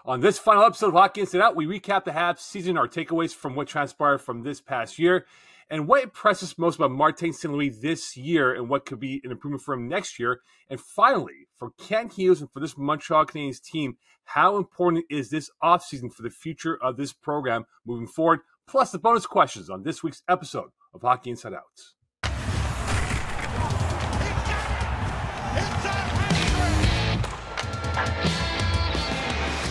On this final episode of Hockey Inside Out, we recap the Habs season, our takeaways from what transpired from this past year, and what impressed us most about Martin St. Louis this year and what could be an improvement for him next year. And finally, for Ken Hughes and for this Montreal Canadiens team, how important is this offseason for the future of this program moving forward? Plus the bonus questions on this week's episode of Hockey Inside Out.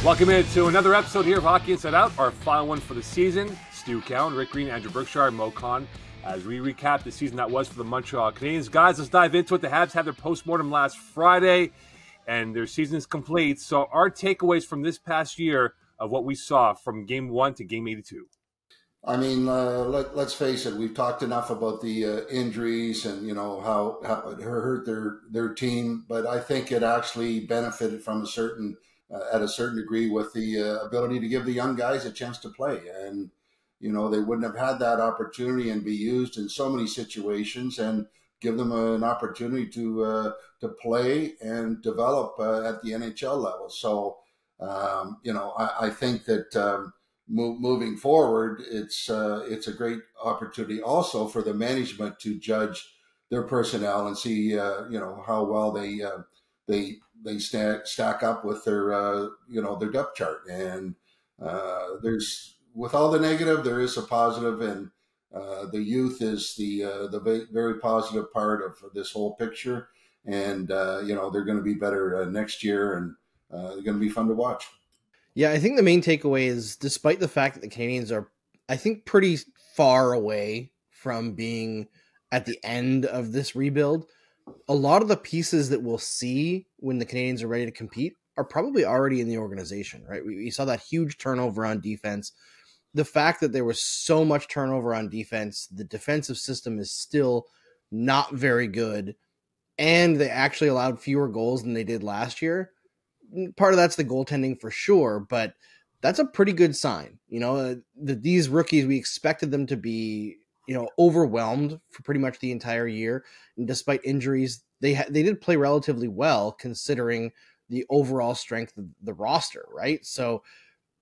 Welcome to another episode here of Hockey Inside Out, our final one for the season. Stu Cowan, Rick Green, Andrew Berkshire, Moe Khan, as we recap the season that was for the Montreal Canadiens. Guys, let's dive into it. The Habs had their postmortem last Friday, and their season is complete. So our takeaways from this past year of what we saw from Game 1 to Game 82. I mean, let's face it. We've talked enough about the injuries and, how it hurt their team. But I think it actually benefited from at a certain degree with the ability to give the young guys a chance to play. And, they wouldn't have had that opportunity and be used in so many situations and give them an opportunity to play and develop at the NHL level. So, I think that moving forward, it's a great opportunity also for the management to judge their personnel and see, how well they stack up with their their depth chart. And with all the negative, there is a positive, and the youth is the very positive part of this whole picture. And they're going to be better next year, and they're going to be fun to watch. Yeah, I think the main takeaway is, despite the fact that the Canadiens are, I think, pretty far away from being at the end of this rebuild, a lot of the pieces that we'll see when the Canadiens are ready to compete are probably already in the organization, right? We saw that huge turnover on defense. The fact that there was so much turnover on defense, the defensive system is still not very good, and they actually allowed fewer goals than they did last year. Part of that's the goaltending for sure, but that's a pretty good sign. These rookies, we expected them to be, overwhelmed for pretty much the entire year. And despite injuries, they did play relatively well considering the overall strength of the roster, right? So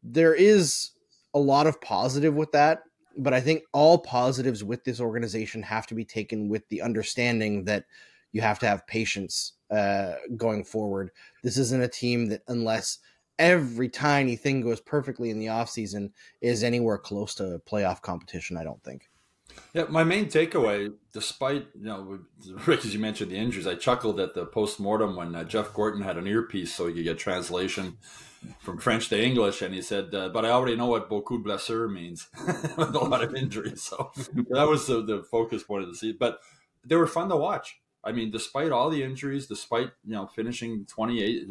there is a lot of positive with that, but I think all positives with this organization have to be taken with the understanding that you have to have patience going forward. This isn't a team that, unless every tiny thing goes perfectly in the offseason, is anywhere close to playoff competition, I don't think. Yeah, my main takeaway, despite, Rick, as you mentioned, the injuries, I chuckled at the post-mortem when Jeff Gorton had an earpiece so he could get translation from French to English, and he said, but I already know what beaucoup de blessures means, with a lot of injuries. So that was the focus point of the season. But they were fun to watch. I mean, despite all the injuries, despite, finishing 28,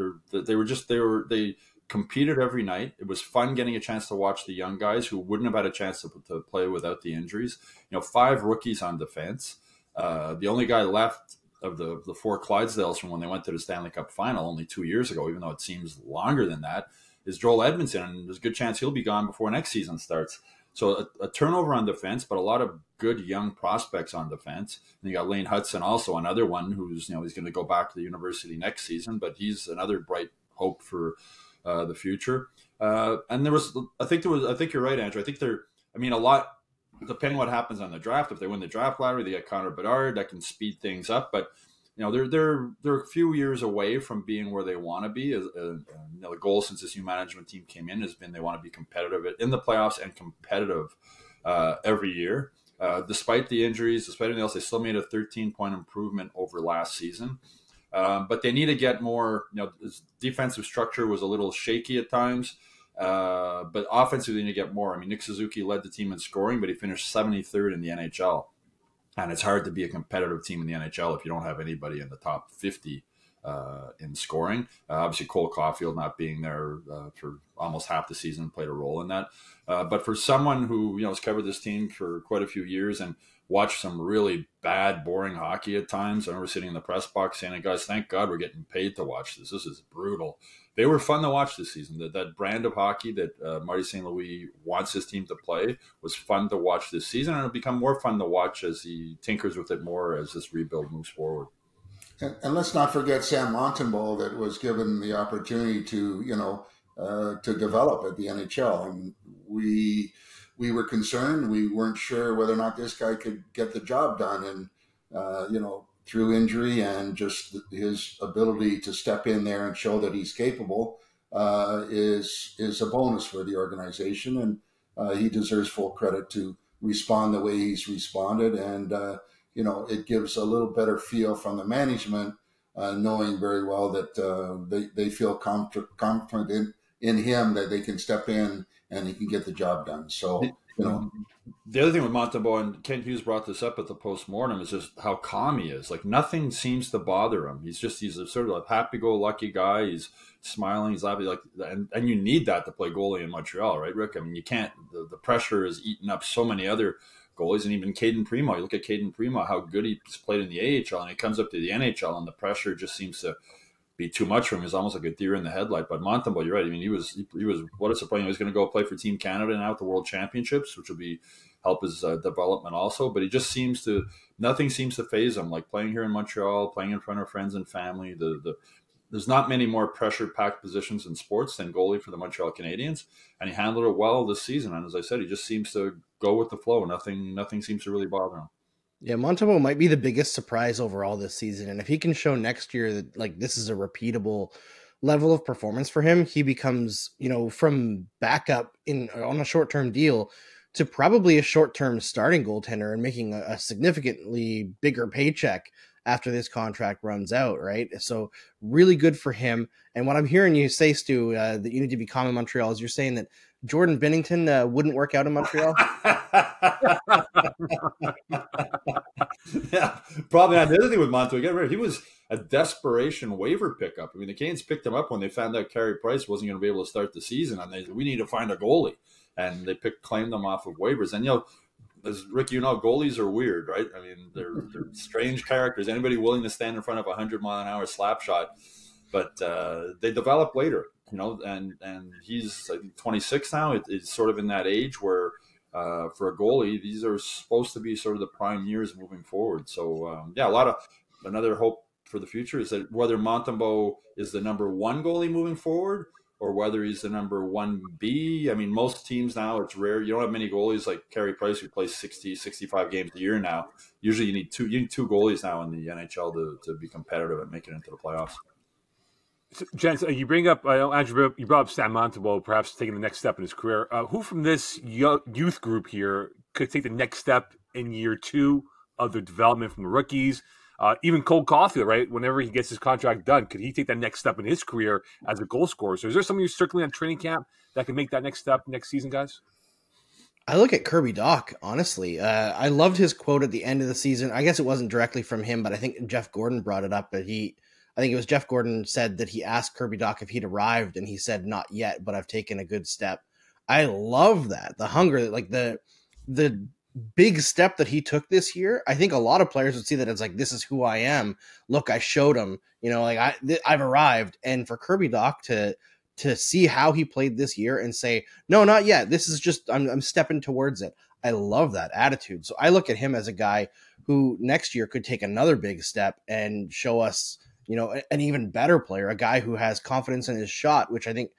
they competed every night. It was fun getting a chance to watch the young guys who wouldn't have had a chance to play without the injuries. 5 rookies on defense. The only guy left of the 4 Clydesdales from when they went to the Stanley Cup final only 2 years ago, even though it seems longer than that, is Joel Edmondson. And there's a good chance he'll be gone before next season starts. So a turnover on defense, but a lot of good young prospects on defense. And you got Lane Hudson, also another one who's, he's going to go back to the university next season, but he's another bright hope for the future. And I think you're right, Andrew. I think a lot, depending what happens on the draft. If they win the draft lottery, they get Connor Bedard, that can speed things up. But they're a few years away from being where they want to be. The goal since this new management team came in has been they want to be competitive in the playoffs and competitive every year. Despite the injuries, despite anything else, they still made a 13-point improvement over last season. But they need to get more. Defensive structure was a little shaky at times. But offensively, they need to get more. I mean, Nick Suzuki led the team in scoring, but he finished 73rd in the NHL. And it's hard to be a competitive team in the NHL if you don't have anybody in the top 50 in scoring. Obviously, Cole Caulfield not being there for almost half the season played a role in that. But for someone who has covered this team for quite a few years and watched some really bad, boring hockey at times, I remember sitting in the press box saying, "Guys, thank God we're getting paid to watch this. This is brutal." They were fun to watch this season. That brand of hockey that Marty St. Louis wants his team to play was fun to watch this season, and it'll become more fun to watch as he tinkers with it more as this rebuild moves forward. And let's not forget Sam Montembeault, that was given the opportunity to, to develop at the NHL. And we were concerned. We weren't sure whether or not this guy could get the job done. And, through injury and just his ability to step in there and show that he's capable is a bonus for the organization. And he deserves full credit to respond the way he's responded. And, it gives a little better feel from the management, knowing very well that they feel confident in him that they can step in and he can get the job done. So, the other thing with Montembeault, and Kent Hughes brought this up at the postmortem, is just how calm he is. Like, nothing seems to bother him. He's a sort of a happy-go-lucky guy. He's smiling, he's laughing, and you need that to play goalie in Montreal, right, Rick? I mean, you can't. The pressure is eating up so many other goalies, and even Caden Primo. You look at Caden Primo, how good he's played in the AHL, and he comes up to the NHL, and the pressure just seems to be too much for him. He's almost like a deer in the headlight. But Montembeault, you're right. I mean, he was what a surprise. He was going to go play for Team Canada now at the World Championships, which will be help his development also. But he just nothing seems to faze him. Like playing here in Montreal, playing in front of friends and family. There's not many more pressure-packed positions in sports than goalie for the Montreal Canadiens, and he handled it well this season. And as I said, he just seems to go with the flow. Nothing seems to really bother him. Yeah, Montembeault might be the biggest surprise overall this season. And if he can show next year that like this is a repeatable level of performance for him, he becomes, from backup on a short-term deal to probably a short-term starting goaltender and making a significantly bigger paycheck after this contract runs out, right? So really good for him. And what I'm hearing you say, Stu, that you need to be calm in Montreal is you're saying that Jordan Binnington wouldn't work out in Montreal? Yeah, probably not. The other thing with Montembeault, he was a desperation waiver pickup. I mean, the Canes picked him up when they found out Carey Price wasn't going to be able to start the season, and they said, we need to find a goalie. And they claimed them off of waivers. And, as Rick, goalies are weird, right? I mean, they're strange characters. Anybody willing to stand in front of a 100-mile-an-hour slap shot, but they develop later, and he's 26 now. It's sort of in that age where for a goalie, these are supposed to be sort of the prime years moving forward. So, another hope for the future is that whether Montembeault is the number one goalie moving forward or whether he's the number 1B. I mean, most teams now, it's rare. You don't have many goalies like Carey Price who plays 60, 65 games a year now. Usually you need two goalies now in the NHL to be competitive and make it into the playoffs. So, gents, you bring up, Andrew, you brought up Stan Montembeault, perhaps taking the next step in his career. Who from this youth group here could take the next step in year two of the development from the rookies? Even Cole Caulfield, right? Whenever he gets his contract done, could he take that next step in his career as a goal scorer? So is there somebody circling on training camp that can make that next step next season, guys? I look at Kirby Dach, honestly. I loved his quote at the end of the season. I guess it wasn't directly from him, but I think Jeff Gordon brought it up. But I think it was Jeff Gordon said that he asked Kirby Dach if he'd arrived, and he said, not yet, but I've taken a good step. I love that. The hunger, like the big step that he took this year. I think a lot of players would see that as like, this is who I am. Look, I showed him, I've arrived. And for Kirby Dach to see how he played this year and say, no, not yet. This is just, I'm stepping towards it. I love that attitude. So I look at him as a guy who next year could take another big step and show us, an even better player, a guy who has confidence in his shot, which I think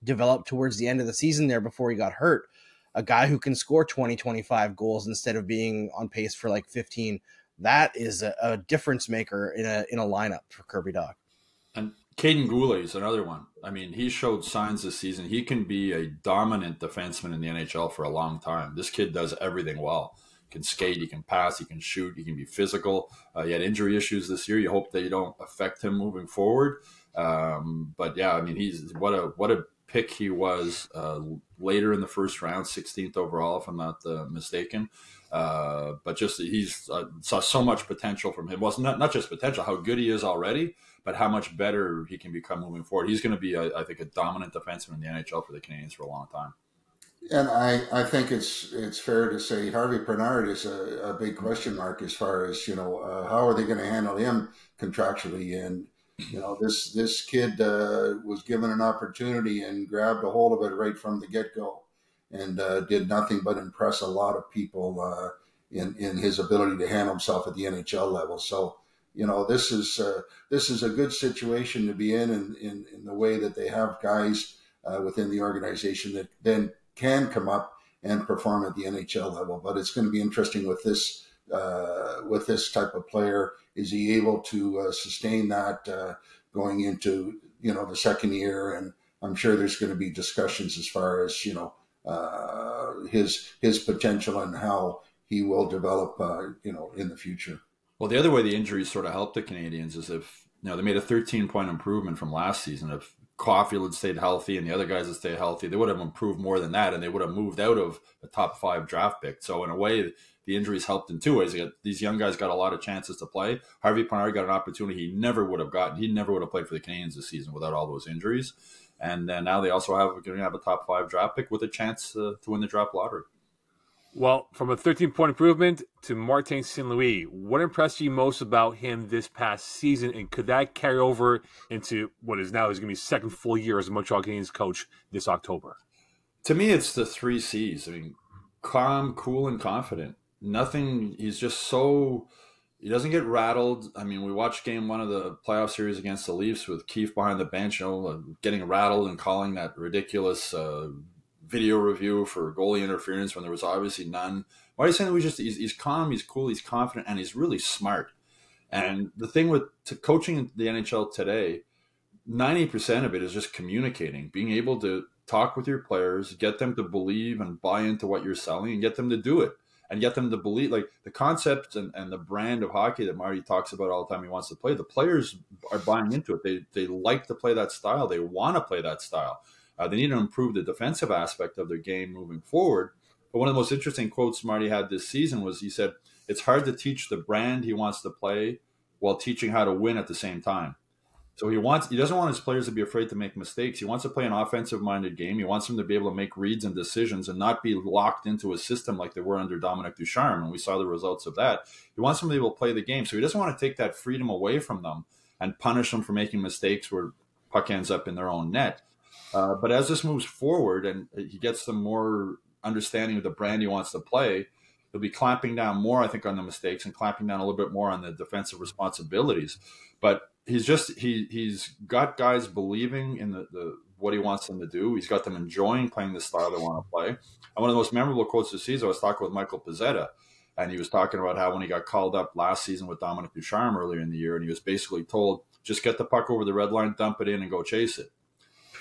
developed towards the end of the season there before he got hurt. A guy who can score 20, 25 goals instead of being on pace for like 15. That is a difference maker in a lineup for Kirby Dach. And Caden Goulet is another one. I mean, he showed signs this season. He can be a dominant defenseman in the NHL for a long time. This kid does everything well. He can skate, he can pass, he can shoot, he can be physical. He had injury issues this year. You hope they don't affect him moving forward. But yeah, I mean, he's what a pick he was later in the first round, 16th overall, if I'm not mistaken. But just he's saw so much potential from him. Well, not just potential, how good he is already, but how much better he can become moving forward. He's going to be, I think, a dominant defenseman in the NHL for the Canadiens for a long time. And I think it's fair to say Harvey Bernard is a big question mark as far as, how are they going to handle him contractually. And, this kid was given an opportunity and grabbed a hold of it right from the get-go and did nothing but impress a lot of people in his ability to handle himself at the NHL level. So, this is a good situation to be in the way that they have guys within the organization that then can come up and perform at the NHL level. But it's going to be interesting with this type of player. Is he able to sustain that going into the second year? And I'm sure there's going to be discussions as far as his potential and how he will develop in the future. Well, the other way the injuries sort of helped the Canadiens is if they made a 13-point improvement from last season. If Caulfield had stayed healthy and the other guys had stayed healthy, they would have improved more than that, and they would have moved out of the top 5 draft pick. So in a way, the injuries helped in 2 ways. These young guys got a lot of chances to play. Harvey Pinard got an opportunity he never would have gotten. He never would have played for the Canadiens this season without all those injuries. And then now they also going to have a top 5 draft pick with a chance to win the draft lottery. Well, from a 13-point improvement to Martin St. Louis, what impressed you most about him this past season, and could that carry over into what is going to be second full year as a Montreal Canadiens coach this October? To me, it's the 3 C's. I mean, calm, cool, and confident. He's just so... He doesn't get rattled. I mean, we watched game 1 of the playoff series against the Leafs with Keefe behind the bench, getting rattled and calling that ridiculous video review for goalie interference when there was obviously none. Why are you saying that he's calm, he's cool, he's confident, and he's really smart? And the thing with coaching the NHL today, 90% of it is just communicating, being able to talk with your players, get them to believe and buy into what you're selling, and get them to do it. And get them to believe, like the concept and the brand of hockey that Marty talks about all the time he wants to play. The players are buying into it. They like to play that style. They want to play that style. They need to improve the defensive aspect of their game moving forward. But one of the most interesting quotes Marty had this season was he said, it's hard to teach the brand he wants to play while teaching how to win at the same time. So he doesn't want his players to be afraid to make mistakes. He wants to play an offensive-minded game. He wants them to be able to make reads and decisions and not be locked into a system like they were under Dominic Ducharme, and we saw the results of that. He wants them to be able to play the game. So he doesn't want to take that freedom away from them and punish them for making mistakes where puck ends up in their own net. But as this moves forward and he gets some more understanding of the brand he wants to play, he'll be clamping down more, I think, on the mistakes and clamping down a little bit more on the defensive responsibilities. But he's got guys believing in the what he wants them to do. He's got them enjoying playing the style they want to play. And one of the most memorable quotes this season, I was talking with Michael Pizzetta, and he was talking about how when he got called up last season with Dominic Ducharme earlier in the year, and he was basically told, just get the puck over the red line, dump it in, and go chase it.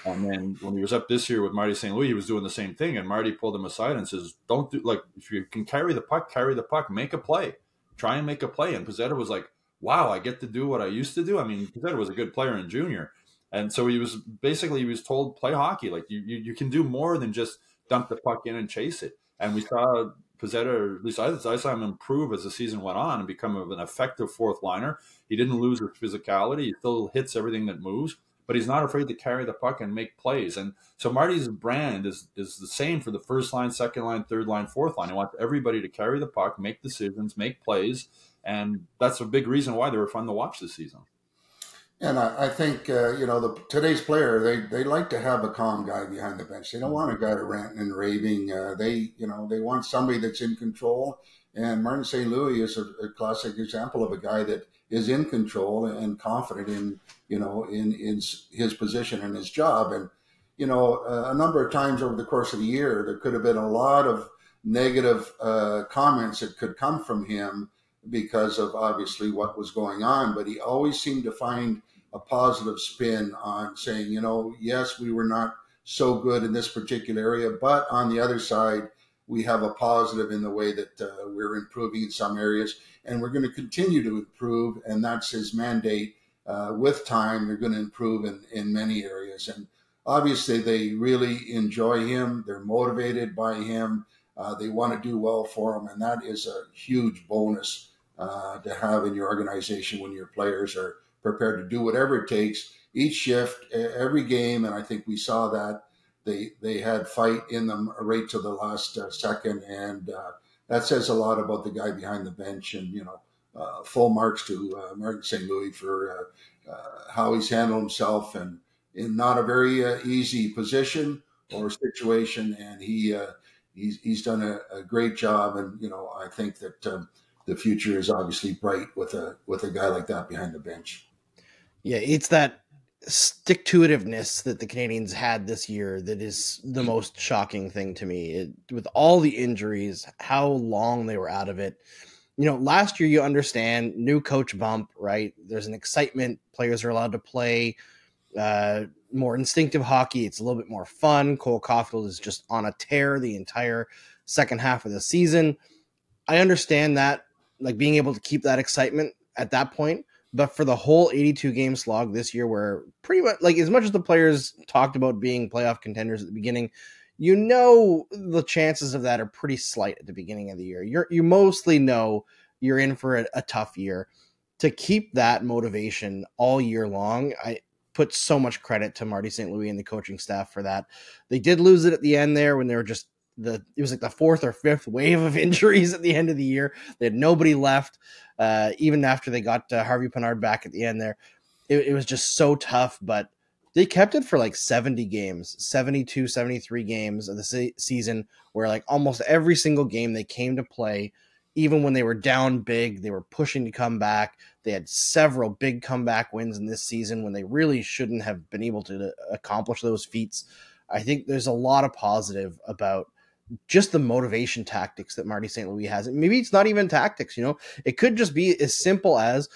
And then when he was up this year with Marty St. Louis, he was doing the same thing. And Marty pulled him aside and says, if you can carry the puck, make a play. Try and make a play. And Pizzetta was like, wow, I get to do what I used to do. I mean, Pizzetta was a good player in junior. And so he was told, play hockey. Like you can do more than just dump the puck in and chase it. And we saw Pizzetta, or at least I saw him improve as the season went on and become an effective fourth liner. He didn't lose his physicality. He still hits everything that moves, but he's not afraid to carry the puck and make plays. And so Marty's brand is the same for the first line, second line, third line, fourth line. He wants everybody to carry the puck, make decisions, make plays. And that's a big reason why they were fun to watch this season. And I think, today's player, they like to have a calm guy behind the bench. They don't want a guy ranting and raving. They want somebody that's in control. And Martin St. Louis is a classic example of a guy that is in control and confident in his position and his job. And, a number of times over the course of the year, there could have been a lot of negative comments that could come from him because of obviously what was going on. But he always seemed to find a positive spin on saying, yes, we were not so good in this particular area, but on the other side, we have a positive in the way that we're improving in some areas, and we're going to continue to improve. And that's his mandate. With time, they're going to improve in many areas. And obviously, they really enjoy him. They're motivated by him. They want to do well for him. And that is a huge bonus to have in your organization when your players are prepared to do whatever it takes each shift, every game. And I think we saw that. They had fight in them right to the last second, and that says a lot about the guy behind the bench. And full marks to Martin St. Louis for how he's handled himself, and in not a very easy position or situation. And he's done a great job. And I think that the future is obviously bright with a guy like that behind the bench. Yeah, it's that stick-to-itiveness that the Canadiens had this year that is the most shocking thing to me. With all the injuries, how long they were out of it. Last year, you understand, new coach bump, right? There's an excitement. Players are allowed to play more instinctive hockey. It's a little bit more fun. Cole Caulfield is just on a tear the entire second half of the season. I understand that, like, being able to keep that excitement at that point. But for the whole 82-game slog this year, where pretty much, like, as much as the players talked about being playoff contenders at the beginning, the chances of that are pretty slight at the beginning of the year. You mostly know you're in for a tough year. To keep that motivation all year long, I put so much credit to Marty St. Louis and the coaching staff for that. They did lose it at the end there when they were just it was like the fourth or fifth wave of injuries at the end of the year. They had nobody left, even after they got Harvey Pinard back at the end there. It was just so tough, but they kept it for like 70 games, 72, 73 games of the season, where like almost every single game they came to play. Even when they were down big, they were pushing to come back. They had several big comeback wins in this season when they really shouldn't have been able to accomplish those feats. I think there's a lot of positive about just the motivation tactics that Marty St. Louis has. Maybe it's not even tactics, It could just be as simple as,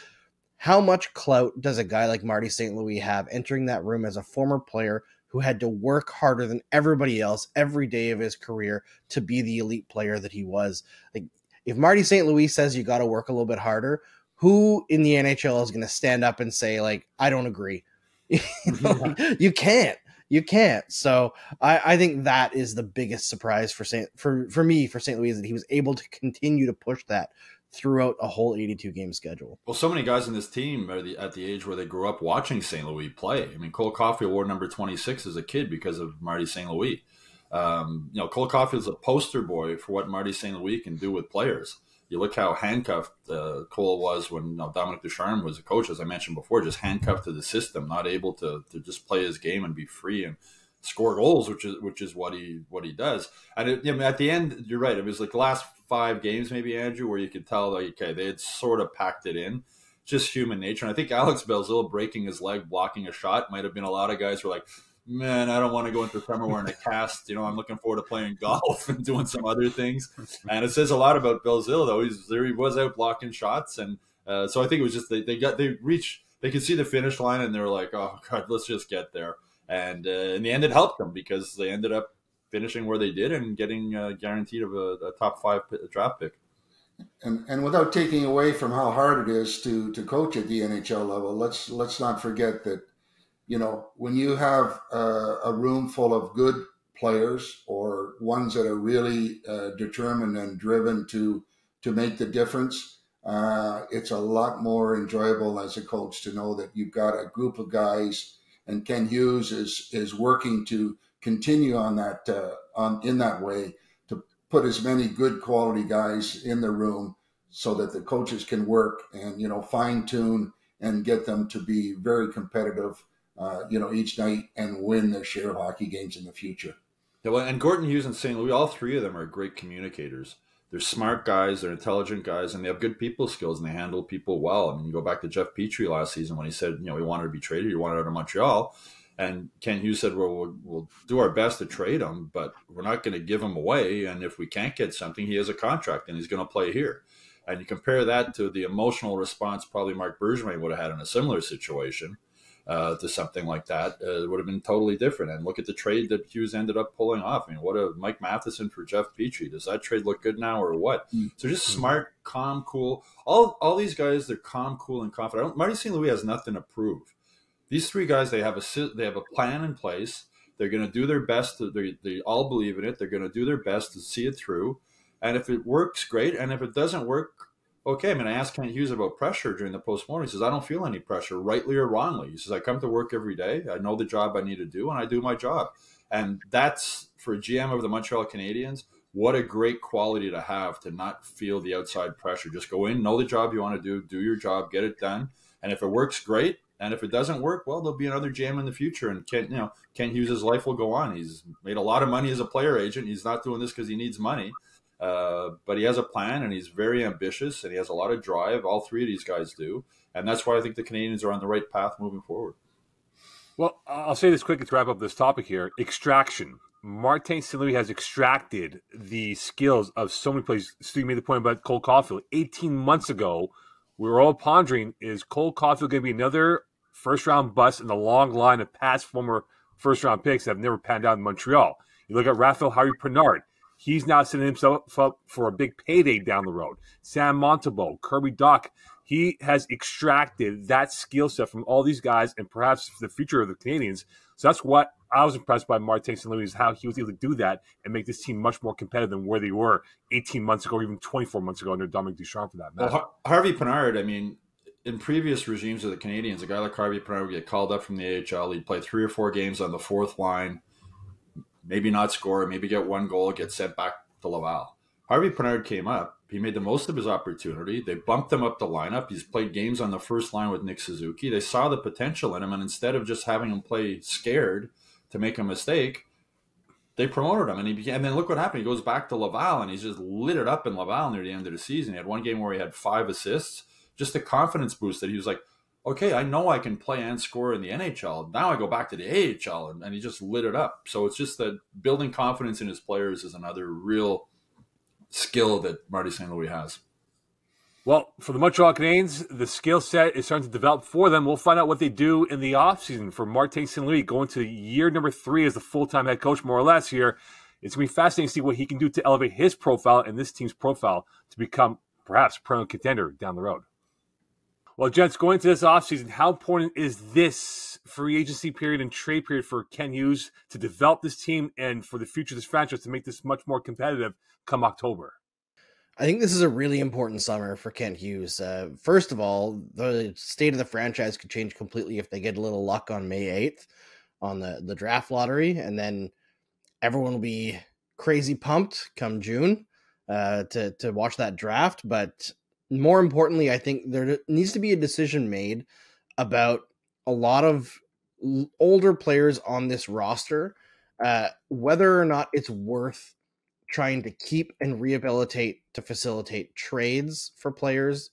how much clout does a guy like Marty St. Louis have entering that room as a former player who had to work harder than everybody else every day of his career to be the elite player that he was? Like, if Marty St. Louis says you got to work a little bit harder, who in the NHL is going to stand up and say, like, I don't agree? You can't. So I think that is the biggest surprise for St. Louis, that he was able to continue to push that throughout a whole 82-game schedule. Well, so many guys in this team are at the age where they grew up watching St. Louis play. I mean, Cole Caulfield wore number 26 as a kid because of Marty St. Louis. Cole Caulfield's a poster boy for what Marty St. Louis can do with players. You look how handcuffed Cole was when Dominic Ducharme was a coach, as I mentioned before, just handcuffed to the system, not able to just play his game and be free and score goals, which is what he does. And at the end, you're right. It was like the last 5 games, maybe, Andrew, where you could tell, like, okay, they had sort of packed it in. Just human nature. And I think Alex Belzile breaking his leg, blocking a shot, might have been a lot of guys who were like, man, I don't want to go into summer wearing a cast. I'm looking forward to playing golf and doing some other things. And it says a lot about Belzile, though. He was out blocking shots. And so I think it was just they could see the finish line, and they were like, oh, God, let's just get there. And in the end, it helped them because they ended up finishing where they did and getting guaranteed of a top 5 draft pick. And without taking away from how hard it is to coach at the NHL level, let's not forget that, when you have a room full of good players, or ones that are really determined and driven to make the difference, it's a lot more enjoyable as a coach to know that you've got a group of guys, and Ken Hughes is working to continue on that in that way, to put as many good quality guys in the room so that the coaches can work and fine tune and get them to be very competitive each night and win their share of hockey games in the future. Yeah, well, and Gordon Hughes and St. Louis, all 3 of them are great communicators. They're smart guys, they're intelligent guys, and they have good people skills, and they handle people well. I mean, you go back to Jeff Petrie last season when he said, he wanted to be traded, he wanted out of Montreal. And Ken Hughes said, well, we'll do our best to trade him, but we're not going to give him away. And if we can't get something, he has a contract and he's going to play here. And you compare that to the emotional response probably Marc Bergevin would have had in a similar situation to something like that. It would have been totally different. And look at the trade that Hughes ended up pulling off. I mean, what a Mike Matheson for Jeff Petrie. Does that trade look good now or what? So just smart, calm, cool. All these guys, they're calm, cool, and confident. Marty St. Louis has nothing to prove. These 3 guys, they have a plan in place. They're going to do their best. They all believe in it. They're going to do their best to see it through. And if it works, great. And if it doesn't work, okay. I mean, I asked Kent Hughes about pressure during the postmortem. He says, I don't feel any pressure, rightly or wrongly. He says, I come to work every day. I know the job I need to do, and I do my job. And that's, for a GM of the Montreal Canadiens, what a great quality to have, to not feel the outside pressure. Just go in, know the job you want to do your job, get it done. And if it works, great. And if it doesn't work, well, there'll be another GM in the future. And Ken Hughes' life will go on. He's made a lot of money as a player agent. He's not doing this because he needs money. But he has a plan, and he's very ambitious, and he has a lot of drive. All 3 of these guys do. And that's why I think the Canadiens are on the right path moving forward. Well, I'll say this quickly to wrap up this topic here. Extraction. Martin St. Louis has extracted the skills of so many players. Stu made the point about Cole Caulfield. 18 months ago, we were all pondering, is Cole Caulfield going to be another first-round bust in the long line of past former first-round picks that have never panned out in Montreal? You look at Raphael Harvey-Pinard. He's now setting himself up for a big payday down the road. Sam Montembeault, Kirby Dach. He has extracted that skill set from all these guys and perhaps the future of the Canadiens. So that's what I was impressed by Martin St. Louis, is how he was able to do that and make this team much more competitive than where they were 18 months ago or even 24 months ago under Dominic Ducharme for that matter. Well, Harvey-Pinard, I mean, in previous regimes of the Canadiens, a guy like Harvey-Pinard would get called up from the AHL. He'd play 3 or 4 games on the fourth line, maybe not score, maybe get 1 goal, get sent back to Laval. Harvey-Pinard came up. He made the most of his opportunity. They bumped him up the lineup. He's played games on the first line with Nick Suzuki. They saw the potential in him, and instead of just having him play scared to make a mistake, they promoted him. And then look what happened. He goes back to Laval, and he's just lit it up in Laval near the end of the season. He had 1 game where he had 5 assists. Just a confidence boost that he was like, okay, I know I can play and score in the NHL. Now I go back to the AHL, and he just lit it up. So it's just that building confidence in his players is another real skill that Marty St. Louis has. Well, for the Montreal Canadiens, the skill set is starting to develop for them. We'll find out what they do in the offseason for Martin St. Louis, going to year number 3 as the full-time head coach, more or less here. It's going to be fascinating to see what he can do to elevate his profile and this team's profile to become perhaps a perennial contender down the road. Well, gents, going into this offseason, how important is this free agency period and trade period for Ken Hughes to develop this team and for the future of this franchise to make this much more competitive come October? I think this is a really important summer for Kent Hughes. First of all, the state of the franchise could change completely if they get a little luck on May 8th on the draft lottery, and then everyone will be crazy pumped come June to watch that draft. But more importantly, I think there needs to be a decision made about a lot of older players on this roster, whether or not it's worth trying to keep and rehabilitate to facilitate trades for players,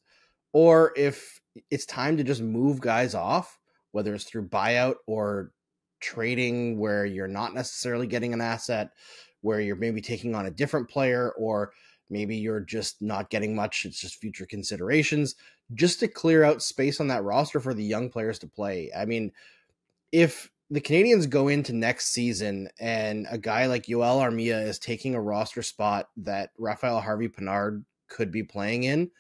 or if it's time to just move guys off, whether it's through buyout or trading where you're not necessarily getting an asset, where you're maybe taking on a different player, or maybe you're just not getting much, it's just future considerations, just to clear out space on that roster for the young players to play. I mean, if the Canadiens go into next season and a guy like Yoel Armia is taking a roster spot that Raphael Harvey-Pinard could be playing in,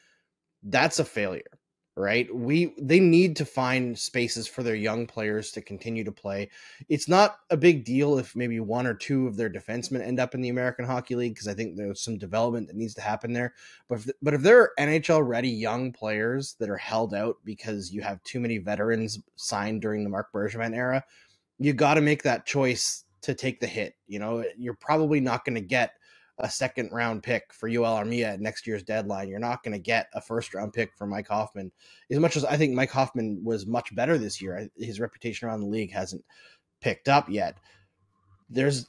that's a failure, right? They need to find spaces for their young players to continue to play. It's not a big deal if maybe 1 or 2 of their defensemen end up in the American Hockey League, because I think there's some development that needs to happen there. But if there are NHL-ready young players that are held out because you have too many veterans signed during the Marc Bergevin era, you got to make that choice to take the hit. You know, you're probably not going to get a 2nd round pick for Yoel Armia at next year's deadline. You're not going to get a 1st round pick for Mike Hoffman. As much as I think Mike Hoffman was much better this year, his reputation around the league hasn't picked up yet. That's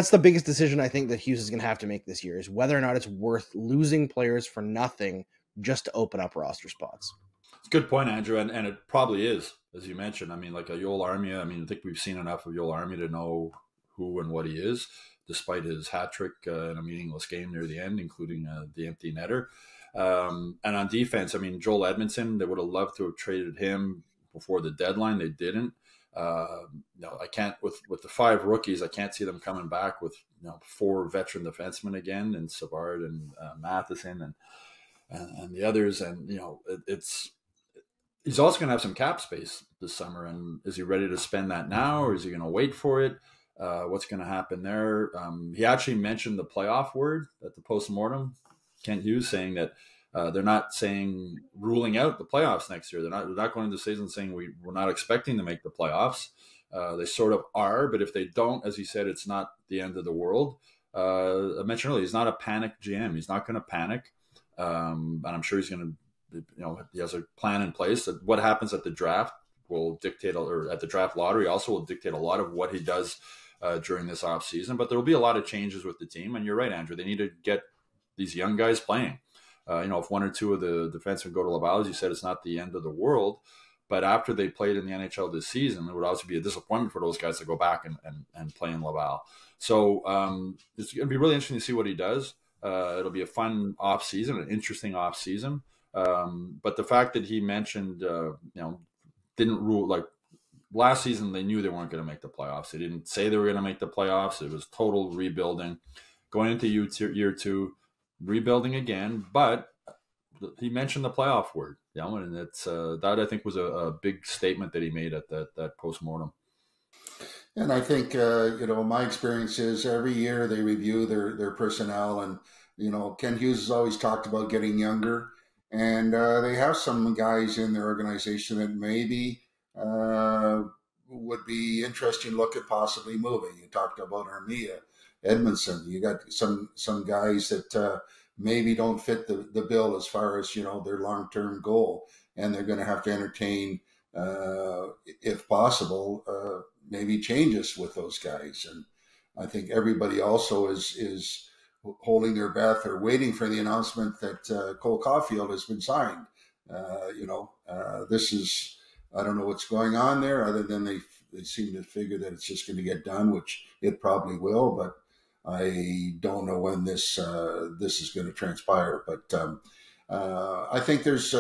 the biggest decision I think that Hughes is going to have to make this year, is whether or not it's worth losing players for nothing just to open up roster spots. It's a good point, Andrew, and it probably is, as you mentioned. I mean, like a Yoel Armia, I mean, I think we've seen enough of Yoel Armia to know who and what he is, despite his hat trick in a meaningless game near the end, including the empty netter. And on defense, I mean, Joel Edmondson, they would have loved to have traded him before the deadline. They didn't. I can't, with the 5 rookies, I can't see them coming back with 4 veteran defensemen again, and Savard and Matheson and the others. And, he's also going to have some cap space this summer. And is he ready to spend that now, or is he going to wait for it? What's going to happen there? He actually mentioned the playoff word at the postmortem, Kent Hughes, saying that they're not ruling out the playoffs next year. They're not going into the season saying we're not expecting to make the playoffs. They sort of are, but if they don't, as he said, it's not the end of the world. I mentioned earlier, he's not a panic GM. He's not going to panic. And I'm sure he's going to, he has a plan in place. That what happens at the draft will dictate, or at the draft lottery also will dictate a lot of what he does during this off season. But there will be a lot of changes with the team. And you're right, Andrew. They need to get these young guys playing. If 1 or 2 of the defensemen go to Laval, as you said, it's not the end of the world. But after they played in the NHL this season, it would also be a disappointment for those guys to go back and play in Laval. So it's going to be really interesting to see what he does. It'll be a fun off season, an interesting off season. But the fact that he mentioned, didn't rule, like last season, they knew they weren't going to make the playoffs. They didn't say they were going to make the playoffs. It was total rebuilding. Going into year two, rebuilding again. But he mentioned the playoff word, and it's that I think was a big statement that he made at that postmortem. And I think my experience is every year they review their personnel, and Ken Hughes has always talked about getting younger, and they have some guys in their organization that maybe would be interesting to look at possibly moving. You talked about Armia, Edmondson. You got some guys that maybe don't fit the bill as far as their long-term goal, and they're going to have to entertain, if possible, maybe changes with those guys. And I think everybody also is holding their breath or waiting for the announcement that Cole Caulfield has been signed. This is, I don't know what's going on there, other than they seem to figure that it's just going to get done, which it probably will, but I don't know when this is going to transpire. But I think there's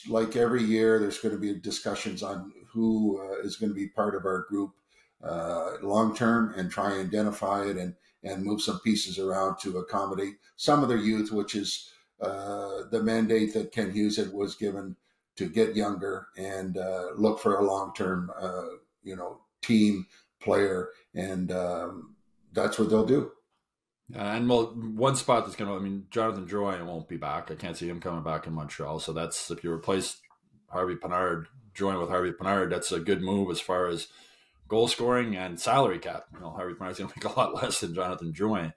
like every year, there's going to be discussions on who is going to be part of our group long term, and try and identify it and move some pieces around to accommodate some of their youth, which is the mandate that Ken Hughes was given to get younger and look for a long term team player, and that's what they'll do. And one spot that's going to, Jonathan Drouin won't be back. I can't see him coming back in Montreal. So that's, if you replace Harvey Pinard, Drouin with Harvey Pinard, that's a good move as far as goal scoring and salary cap. Harvey Pinard's going to make a lot less than Jonathan Drouin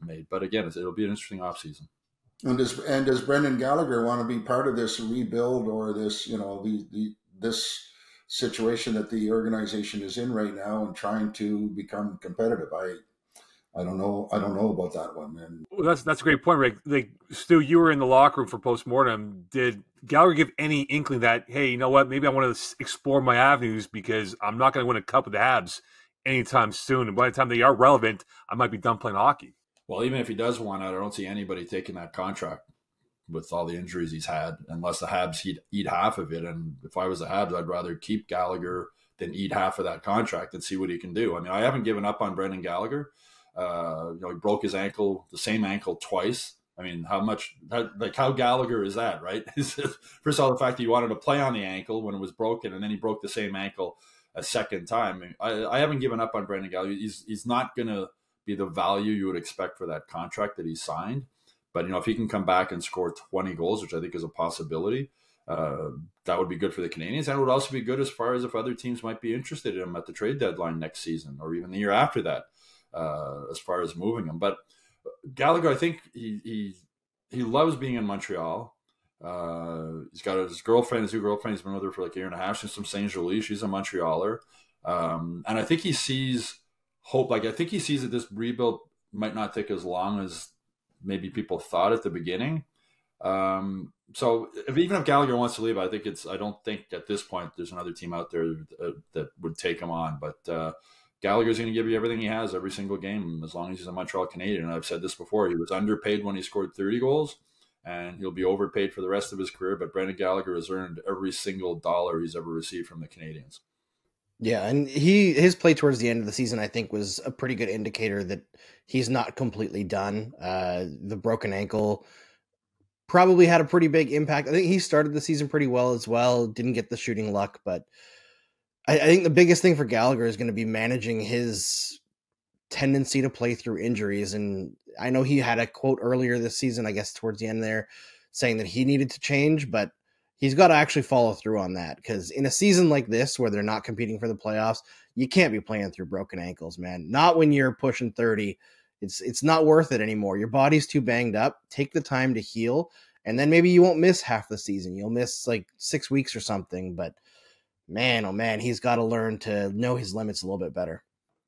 made. But again, it'll be an interesting offseason. And does Brendan Gallagher want to be part of this rebuild, or this, this situation that the organization is in right now and trying to become competitive? I don't know about that one. And well, that's a great point, Rick. Like, Stu, you were in the locker room for postmortem. Did Gallagher give any inkling that, hey, you know what, maybe I want to explore my avenues because I'm not going to win a cup with the Habs anytime soon, and by the time they are relevant, I might be done playing hockey? Well, even if he does want out, I don't see anybody taking that contract with all the injuries he's had, unless the Habs he'd eat half of it. And if I was the Habs, I'd rather keep Gallagher than eat half of that contract and see what he can do. I haven't given up on Brendan Gallagher. He broke his ankle, the same ankle, twice. How Gallagher is that, right? First of all, the fact that he wanted to play on the ankle when it was broken, and then he broke the same ankle a second time. I haven't given up on Brendan Gallagher. He's not going to be the value you would expect for that contract that he signed. But, if he can come back and score 20 goals, which I think is a possibility, that would be good for the Canadiens. And it would also be good as far as if other teams might be interested in him at the trade deadline next season, or even the year after that, as far as moving him. But Gallagher, I think he loves being in Montreal. He's got his girlfriend, his new girlfriend. He's been with her for like a year and a half. She's from Saint Jolie. She's a Montrealer. And I think he sees hope. Like, I think he sees that this rebuild might not take as long as maybe people thought at the beginning. So even if Gallagher wants to leave, I don't think at this point there's another team out there that would take him on. But Gallagher's going to give you everything he has every single game as long as he's a Montreal Canadian. And I've said this before, he was underpaid when he scored 30 goals, and he'll be overpaid for the rest of his career. But Brendan Gallagher has earned every single dollar he's ever received from the Canadiens. Yeah, and his play towards the end of the season, I think, was a pretty good indicator that he's not completely done. The broken ankle probably had a pretty big impact. I think he started the season pretty well as well, didn't get the shooting luck, but I think the biggest thing for Gallagher is going to be managing his tendency to play through injuries. And I know he had a quote earlier this season, I guess towards the end there, saying that he needed to change, but he's got to actually follow through on that, because in a season like this where they're not competing for the playoffs, you can't be playing through broken ankles, man. Not when you're pushing 30. It's not worth it anymore. Your body's too banged up. Take the time to heal, and then maybe you won't miss half the season. You'll miss like 6 weeks or something, but man, oh man, he's got to learn to know his limits a little bit better.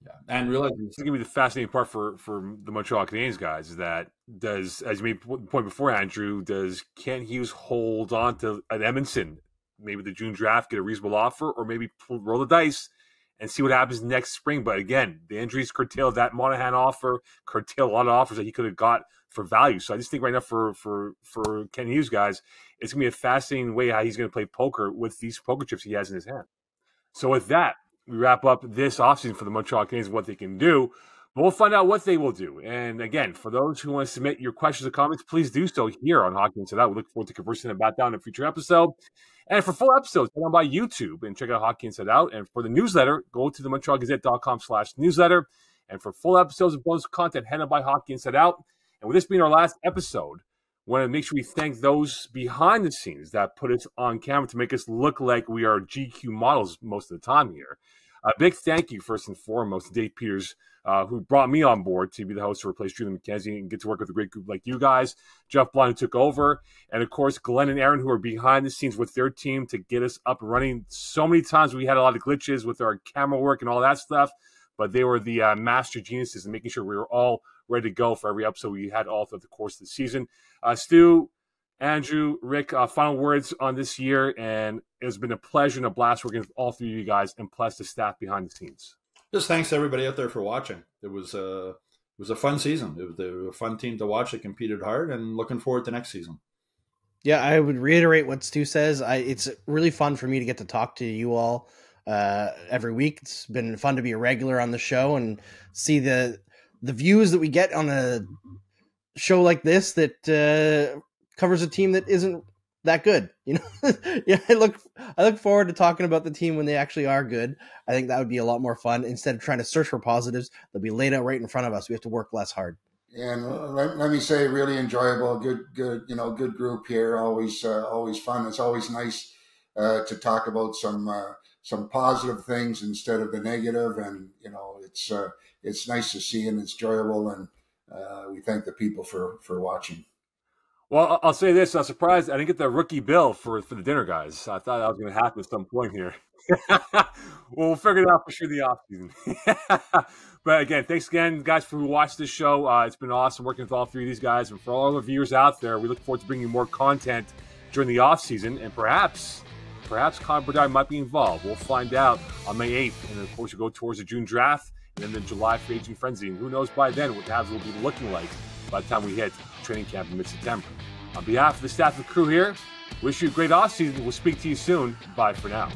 Yeah, and realize it's going to be the fascinating part for the Montreal Canadiens guys is that as you made the point before, Andrew, does Ken Hughes hold on to an Edmondson maybe the June draft, get a reasonable offer, or maybe roll the dice and see what happens next spring. But again, the injuries curtailed that Monahan offer, curtailed a lot of offers that he could have got for value. So I just think right now for Ken Hughes, guys, it's going to be a fascinating way how he's going to play poker with these poker chips he has in his hand. So with that, we wrap up this offseason for the Montreal Canadiens, what they can do. But we'll find out what they will do. And again, for those who want to submit your questions or comments, please do so here on Hockey Inside Out. We look forward to conversing about that in a future episode. And for full episodes, go on by YouTube and check out Hockey Inside Out. And for the newsletter, go to the MontrealGazette.com/newsletter. And for full episodes of bonus content, head on by Hockey Inside Out. And with this being our last episode, I want to make sure we thank those behind the scenes that put us on camera to make us look like we are GQ models most of the time here. A big thank you, first and foremost, to Dave Peters, who brought me on board to be the host to replace Julie McKenzie and get to work with a great group like you guys. Jeff Blind, who took over. And, of course, Glenn and Aaron, who are behind the scenes with their team to get us up and running. So many times we had a lot of glitches with our camera work and all that stuff, but they were the master geniuses in making sure we were all ready to go for every episode we had all throughout the course of the season. Stu, Andrew, Rick, final words on this year, and it's been a pleasure and a blast working with all three of you guys, and plus the staff behind the scenes. Just thanks to everybody out there for watching. It was a fun season. It was a fun team to watch. They competed hard, and looking forward to next season. Yeah, I would reiterate what Stu says. It's really fun for me to get to talk to you all every week. It's been fun to be a regular on the show and see the views that we get on a show like this that covers a team that isn't that good. You know, yeah, I look forward to talking about the team when they actually are good. I think that would be a lot more fun. Instead of trying to search for positives, they'll be laid out right in front of us. We have to work less hard. And let me say, really enjoyable, good, good group here. Always fun. It's always nice to talk about some positive things instead of the negative. And it's nice to see, and it's enjoyable. And we thank the people for watching. Well, I'll say this. I'm surprised I didn't get the rookie bill for the dinner, guys. I thought that was going to happen at some point here. Well, we'll figure it out for sure in the offseason. But again, thanks again, guys, for who watched this show. It's been awesome working with all three of these guys. And for all the viewers out there, we look forward to bringing more content during the offseason. And perhaps Connor Bedard might be involved. We'll find out on May 8th. And, of course, we'll go towards the June draft and then the July free agent frenzy. And who knows by then what the Habs will be looking like by the time we hit training camp in mid-September. On behalf of the staff and crew here, wish you a great offseason. We'll speak to you soon. Bye for now.